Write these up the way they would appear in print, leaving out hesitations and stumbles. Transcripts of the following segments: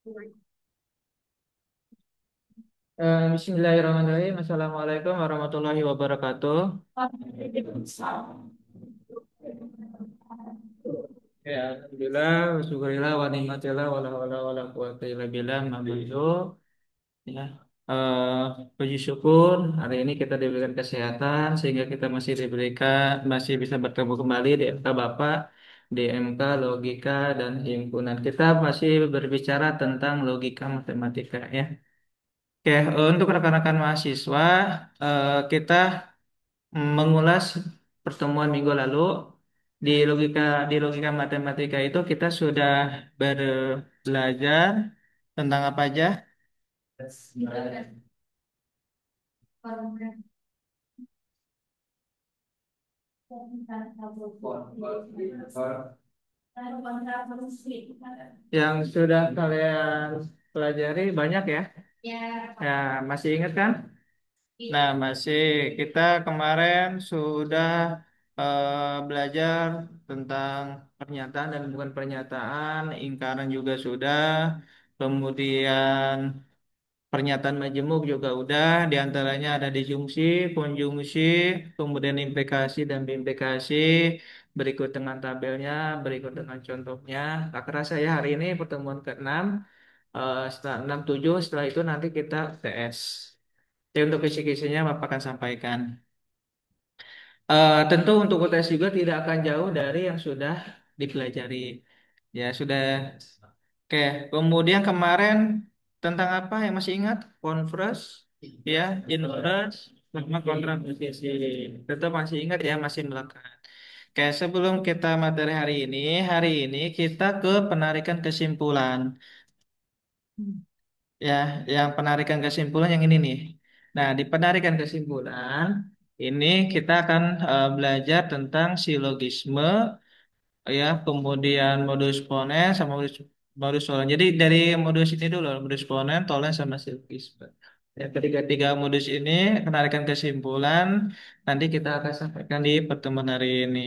Bismillahirrahmanirrahim. Assalamualaikum warahmatullahi wabarakatuh. Ya, alhamdulillah, syukurillah, wa ni'matillah, wala hawla wala quwata illa billah, ma ba'du. Ya, puji syukur hari ini kita diberikan kesehatan sehingga kita masih bisa bertemu kembali di MK Bapak, di MK Logika dan Himpunan. Kita masih berbicara tentang logika matematika ya. Oke, untuk rekan-rekan mahasiswa, kita mengulas pertemuan minggu lalu di logika matematika itu kita sudah belajar tentang apa aja? Yang sudah kalian pelajari banyak ya? Ya, masih ingat kan? Nah, masih kita kemarin sudah belajar tentang pernyataan dan bukan pernyataan, ingkaran juga sudah, kemudian pernyataan majemuk juga udah, diantaranya ada disjungsi, konjungsi, kemudian implikasi dan biimplikasi, berikut dengan tabelnya, berikut dengan contohnya. Tak kerasa ya hari ini pertemuan ke-6, setelah 6, 7, setelah itu nanti kita TS. Jadi untuk kisi-kisinya Bapak akan sampaikan. Tentu untuk UTS juga tidak akan jauh dari yang sudah dipelajari. Ya sudah. Oke, kemudian kemarin tentang apa yang masih ingat? Converse, ya, inverse, sama kontraposisi. Tetap masih ingat ya, masih melekat. Oke, sebelum kita materi hari ini kita ke penarikan kesimpulan. Ya, yang penarikan kesimpulan yang ini nih. Nah, di penarikan kesimpulan ini kita akan belajar tentang silogisme, ya, kemudian modus ponens sama modus tolen. Jadi dari modus ini dulu, modus ponens, tolen sama silogisme. Ya, ketiga-tiga modus ini penarikan kesimpulan nanti kita akan sampaikan di pertemuan hari ini.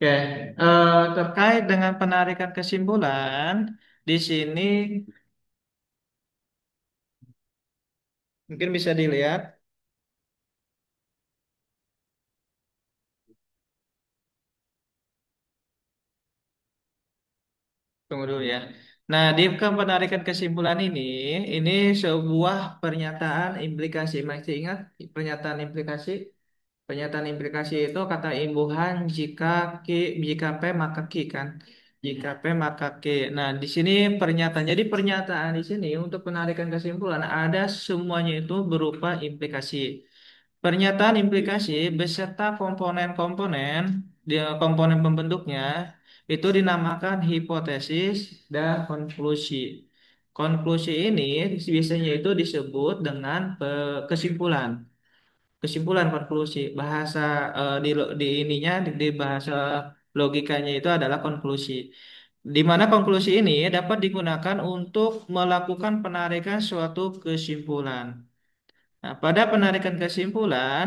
Oke, terkait dengan penarikan kesimpulan di sini mungkin bisa dilihat. Tunggu dulu ya. Nah, di penarikan kesimpulan ini sebuah pernyataan implikasi. Masih ingat pernyataan implikasi? Pernyataan implikasi itu kata imbuhan Q, jika P maka Q kan? Jika P maka Q. Nah, di sini pernyataan. Jadi pernyataan di sini untuk penarikan kesimpulan ada semuanya itu berupa implikasi. Pernyataan implikasi beserta komponen-komponen komponen pembentuknya itu dinamakan hipotesis dan konklusi. Konklusi ini biasanya itu disebut dengan kesimpulan. Kesimpulan konklusi. Bahasa di ininya di bahasa logikanya itu adalah konklusi. Di mana konklusi ini dapat digunakan untuk melakukan penarikan suatu kesimpulan. Nah, pada penarikan kesimpulan,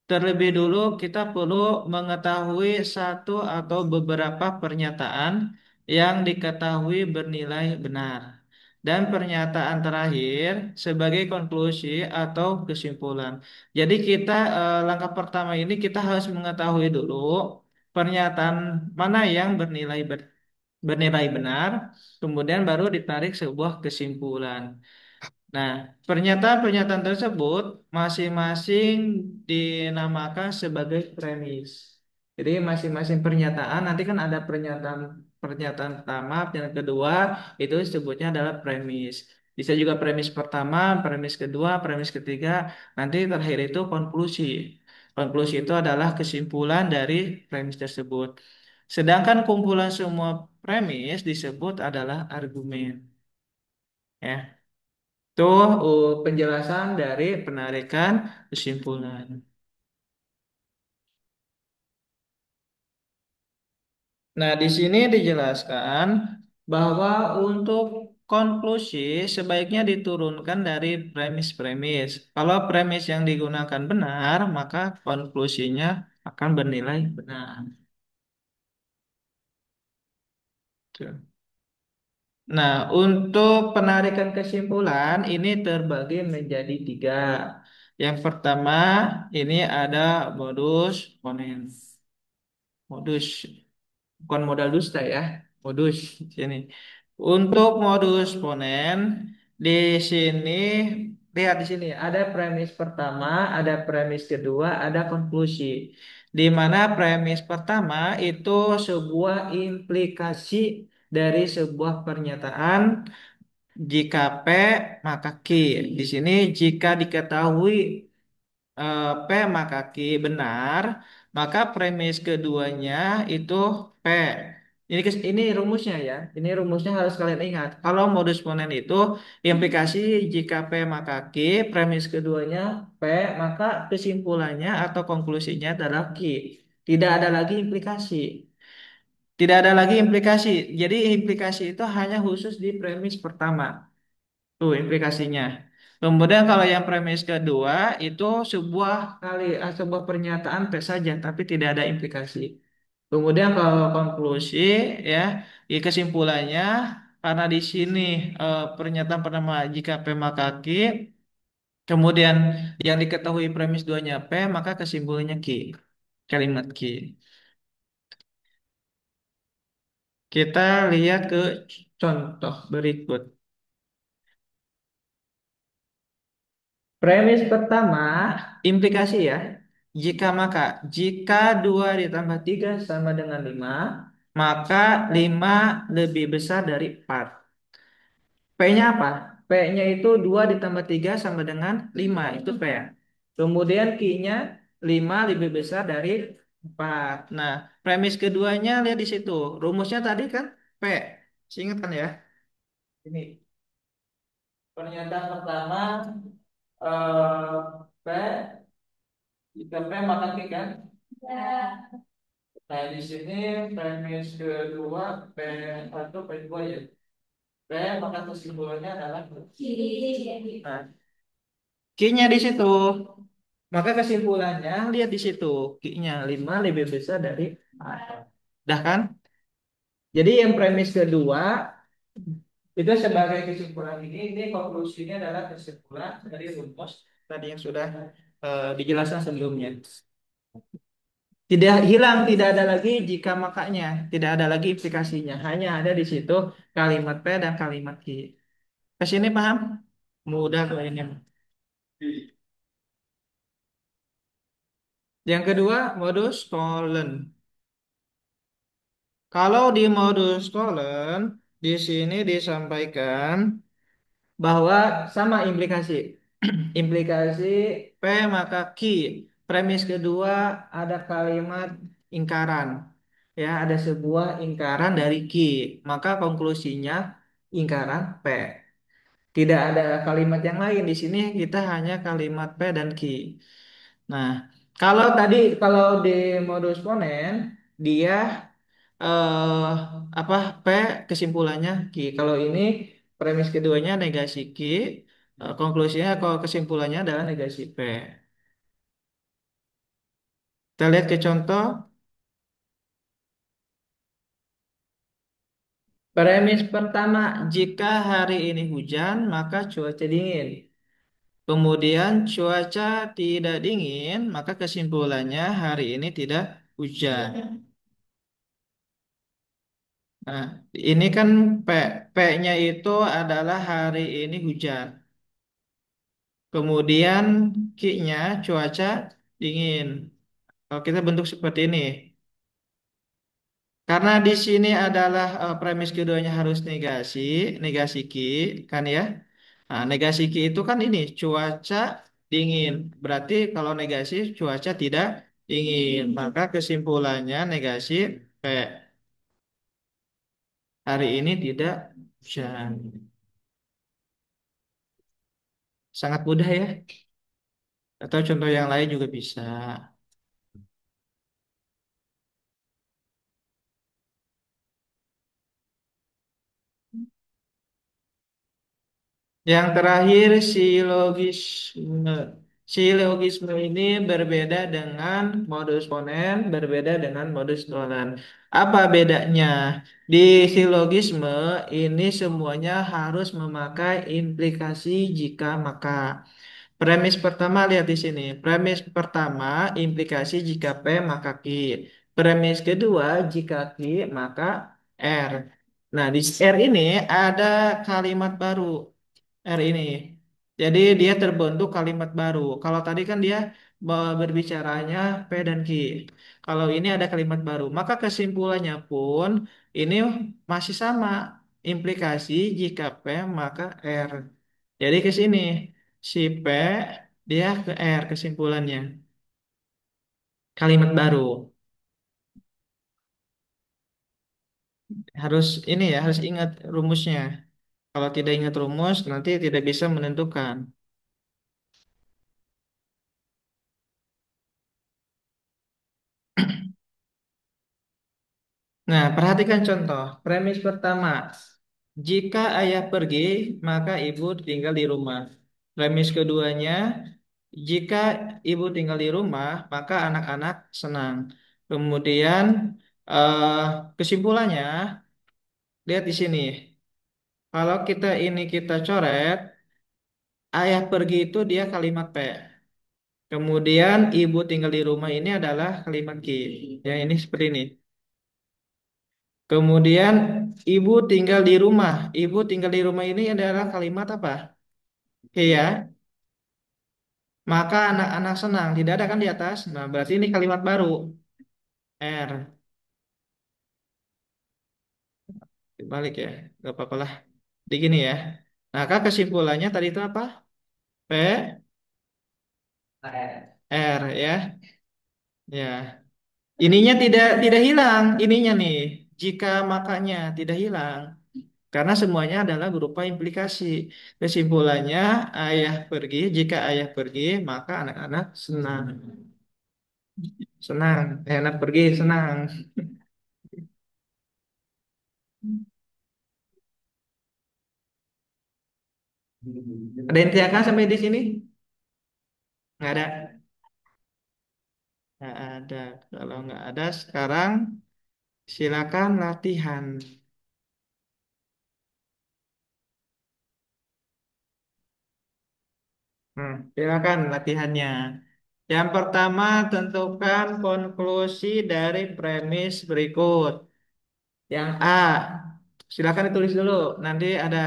terlebih dulu kita perlu mengetahui satu atau beberapa pernyataan yang diketahui bernilai benar. Dan pernyataan terakhir sebagai konklusi atau kesimpulan. Jadi langkah pertama ini kita harus mengetahui dulu pernyataan mana yang bernilai benar, kemudian baru ditarik sebuah kesimpulan. Nah, pernyataan-pernyataan tersebut masing-masing dinamakan sebagai premis. Jadi masing-masing pernyataan nanti kan ada pernyataan pernyataan pertama, pernyataan kedua itu disebutnya adalah premis. Bisa juga premis pertama, premis kedua, premis ketiga, nanti terakhir itu konklusi. Konklusi itu adalah kesimpulan dari premis tersebut. Sedangkan kumpulan semua premis disebut adalah argumen. Ya. Itu penjelasan dari penarikan kesimpulan. Nah, di sini dijelaskan. bahwa untuk konklusi sebaiknya diturunkan dari premis-premis. Kalau premis yang digunakan benar, maka konklusinya akan bernilai benar. Tuh. Nah, untuk penarikan kesimpulan ini terbagi menjadi tiga. Yang pertama, ini ada modus ponen. Modus, bukan modal dusta ya. Modus sini. Untuk modus ponen di sini lihat di sini ada premis pertama, ada premis kedua, ada konklusi. Di mana premis pertama itu sebuah implikasi dari sebuah pernyataan jika P maka Q. Di sini jika diketahui P maka Q benar, maka premis keduanya itu P. Ini rumusnya ya. Ini rumusnya harus kalian ingat. Kalau modus ponen itu implikasi jika P maka Q, premis keduanya P, maka kesimpulannya atau konklusinya adalah Q. Tidak ada lagi implikasi. Tidak ada lagi implikasi. Jadi implikasi itu hanya khusus di premis pertama. Tuh implikasinya. Kemudian kalau yang premis kedua itu sebuah pernyataan tes saja tapi tidak ada implikasi. Kemudian kalau konklusi ya, kesimpulannya karena di sini pernyataan pertama jika P maka Q, kemudian yang diketahui premis duanya P, maka kesimpulannya Q. Kalimat Q. Kita lihat ke contoh berikut. Premis pertama, implikasi ya. Jika 2 ditambah 3 sama dengan 5, maka 5 lebih besar dari 4. P-nya apa? P-nya itu 2 ditambah 3 sama dengan 5. Itu P. Kemudian Q-nya 5 lebih besar dari 4. Nah, premis keduanya lihat di situ. Rumusnya tadi kan P. Ingat kan ya? Ini pernyataan pertama P. Jika P maka Q kan? Nah, di sini premis kedua P1 P2 ya. P maka kesimpulannya adalah nah, Q-nya di situ. Maka kesimpulannya lihat di situ. Q-nya 5 lebih besar dari A. Dah kan? Jadi yang premis kedua itu sebagai kesimpulan ini konklusinya adalah kesimpulan dari rumus tadi yang sudah dijelaskan sebelumnya. Tidak hilang, tidak ada lagi jika makanya, tidak ada lagi implikasinya. Hanya ada di situ kalimat P dan kalimat Q. Ke sini paham? Mudah kok ini. Yang kedua, modus Polen. Kalau di modus Polen, di sini disampaikan bahwa sama implikasi. Implikasi P maka Q. Premis kedua ada kalimat ingkaran. Ya, ada sebuah ingkaran dari Q. Maka konklusinya ingkaran P. Tidak ada kalimat yang lain di sini kita hanya kalimat P dan Q. Nah, kalau di modus ponen dia eh apa P kesimpulannya Q. Kalau ini premis keduanya negasi Q, konklusinya kalau kesimpulannya adalah negasi P. Kita lihat ke contoh. Premis pertama, jika hari ini hujan, maka cuaca dingin. Kemudian cuaca tidak dingin, maka kesimpulannya hari ini tidak hujan. Nah, ini kan P. P-nya itu adalah hari ini hujan. Kemudian Q-nya cuaca dingin. Kalau kita bentuk seperti ini. Karena di sini adalah premis keduanya harus negasi, negasi Q, kan ya. Nah, negasi Q itu kan ini cuaca dingin. Berarti kalau negasi cuaca tidak dingin, maka kesimpulannya negasi P. Hari ini tidak hujan. Sangat mudah ya. Atau contoh yang lain juga bisa. Yang terakhir silogisme. Silogisme ini berbeda dengan modus ponen, berbeda dengan modus tollens. Apa bedanya? Di silogisme ini semuanya harus memakai implikasi jika maka. Premis pertama lihat di sini. Premis pertama implikasi jika P maka Q. Premis kedua jika Q maka R. Nah, di R ini ada kalimat baru. R ini. Jadi dia terbentuk kalimat baru. Kalau tadi kan dia berbicaranya P dan Q. Kalau ini ada kalimat baru, maka kesimpulannya pun ini masih sama. Implikasi jika P maka R. Jadi ke sini si P dia ke R kesimpulannya. Kalimat baru. Harus ini ya, harus ingat rumusnya. Kalau tidak ingat rumus nanti tidak bisa menentukan. Nah, perhatikan contoh. Premis pertama. Jika ayah pergi, maka ibu tinggal di rumah. Premis keduanya, jika ibu tinggal di rumah, maka anak-anak senang. Kemudian, eh, kesimpulannya, lihat di sini. Kalau kita coret, ayah pergi itu dia kalimat P. Kemudian, ibu tinggal di rumah ini adalah kalimat Q. Ya, ini seperti ini. Kemudian ibu tinggal di rumah. Ibu tinggal di rumah ini adalah kalimat apa? Iya. Maka anak-anak senang. Tidak ada kan di atas? Nah, berarti ini kalimat baru. R. Dibalik ya. Gak apa-apa lah. Di gini ya. Nah, Kak kesimpulannya tadi itu apa? P, R ya. Ya. Ininya tidak hilang. Ininya nih. Jika makanya tidak hilang. Karena semuanya adalah berupa implikasi. Kesimpulannya, ayah pergi. Jika ayah pergi, maka anak-anak senang. Senang. Anak pergi, senang. Ada yang tiakan sampai di sini? Nggak ada. Nggak ada. Kalau nggak ada, sekarang silakan latihan. Silakan latihannya. Yang pertama, tentukan konklusi dari premis berikut. Yang A, silakan ditulis dulu. Nanti ada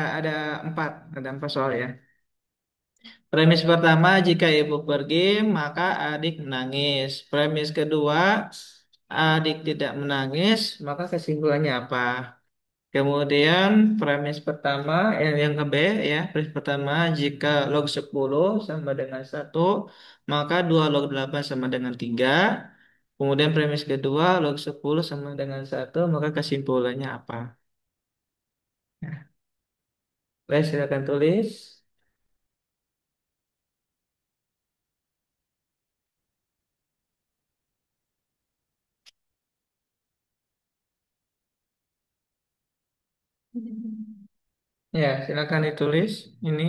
empat, ada empat soal ya. Premis pertama, jika ibu pergi, maka adik menangis. Premis kedua, adik tidak menangis, maka kesimpulannya apa? Kemudian premis pertama, yang ke B ya, premis pertama, jika log 10 sama dengan satu, maka 2 log 8 sama dengan 3. Kemudian premis kedua, log 10 sama dengan satu, maka kesimpulannya apa? Nah, baik, silakan tulis. Ya, silakan ditulis ini.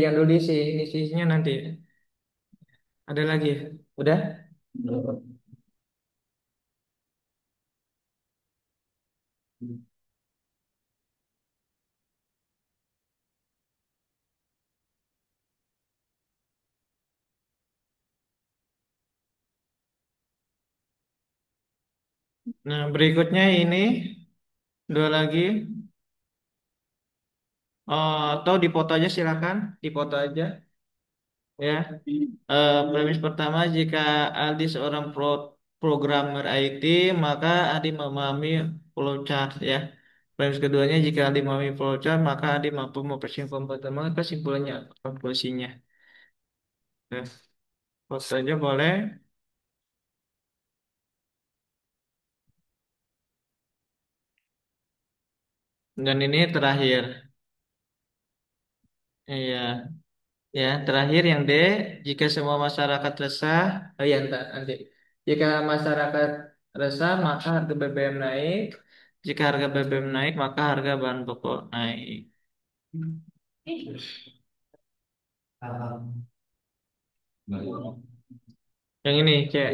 Yang dulu diisi, ini isinya nanti. Ada lagi. Udah? Nah, berikutnya ini dua lagi. Atau dipoto aja silakan, dipoto aja ya. Premis pertama, jika Aldi seorang programmer IT, maka Aldi memahami flowchart ya. Premis keduanya, jika Aldi memahami flowchart, maka Aldi mampu mempersiapkan komputer. Maka kesimpulannya apa? Konklusinya. Ya, foto aja boleh. Dan ini terakhir. Iya. Ya, terakhir yang D, jika semua masyarakat resah, oh ya entar, nanti. Jika masyarakat resah, maka harga BBM naik. Jika harga BBM naik, maka harga bahan pokok naik. Yang ini, cek.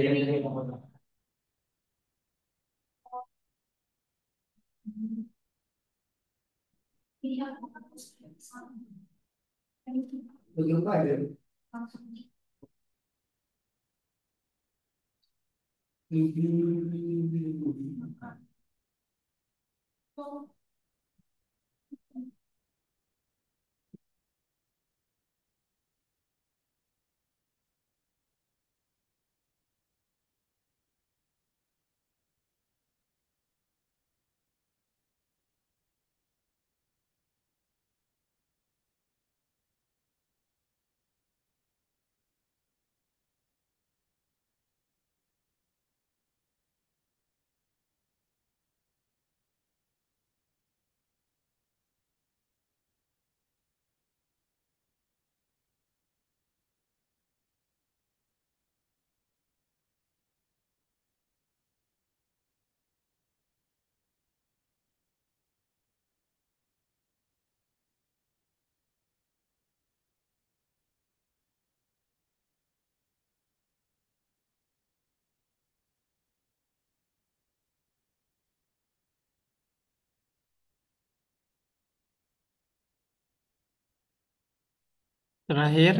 Terakhir,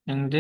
yang D.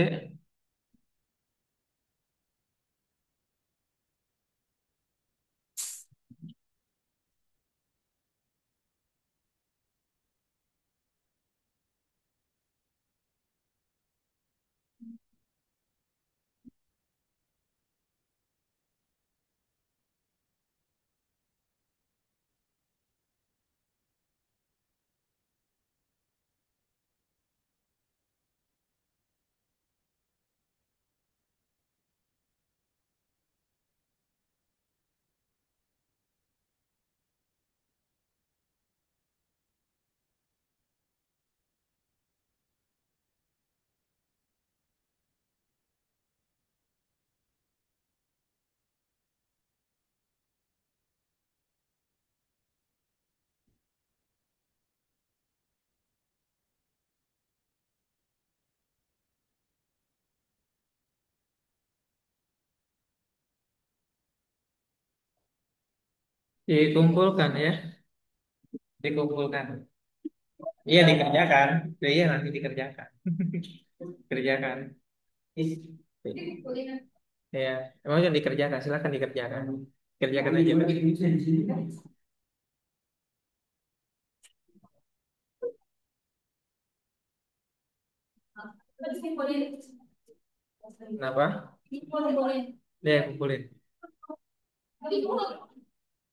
Dikumpulkan ya, dikumpulkan. Iya dikerjakan, iya nanti dikerjakan, kerjakan. Ya, emang yang dikerjakan, silakan dikerjakan, kerjakan aja. Kenapa? Ya, kumpulin.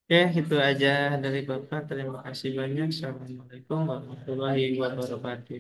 Oke, itu aja dari Bapak. Terima kasih banyak. Assalamualaikum warahmatullahi wabarakatuh.